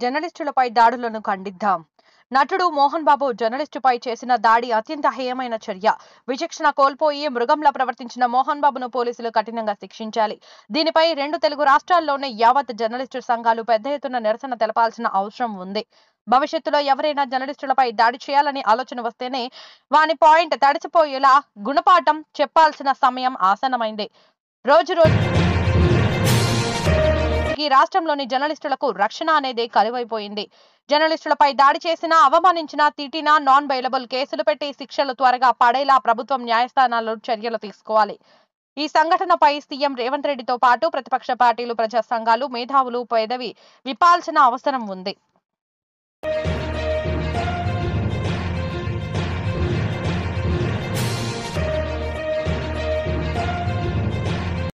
జర్నలిస్టులపై దాడులను ఖండిద్దాం. నటుడు మోహన్ బాబు జర్నలిస్టుపై చేసిన దాడి అత్యంత హేయమైన చర్య. విచక్షణ కోల్పోయి మృగంలా ప్రవర్తించిన మోహన్ బాబును పోలీసులు కఠినంగా శిక్షించాలి. దీనిపై 2 తెలుగు రాష్ట్రాల్లోనే యావత్ జర్నలిస్టు సంఘాలు పెద్ద ఎత్తున నిరసన తెలపాల్సిన అవసరం ఉంది. భవిష్యత్తులో ఎవరైనా జర్నలిస్టులపై దాడి చేయాలని ఆలోచన వస్తేనే వాని పాయింట్ తడిసిపోయేలా గుణపాఠం చెప్పాల్సిన సమయం ఆసన్నమైంది. రోజు ఈ రాష్ట్రంలోని జర్నలిస్టులకు రక్షణ అనేది కరువైపోయింది. జర్నలిస్టులపై దాడి చేసినా, అవమానించినా, తిట్టినా నాన్ బెయిలబుల్ కేసులు పెట్టి శిక్షలు త్వరగా పడేలా ప్రభుత్వం న్యాయస్థానాల్లో చర్యలు తీసుకోవాలి. ఈ సంఘటనపై సీఎం రేవంత్ రెడ్డితో పాటు ప్రతిపక్ష పార్టీలు, ప్రజా సంఘాలు, మేధావులు పెదవి విప్పాల్సిన అవసరం ఉంది.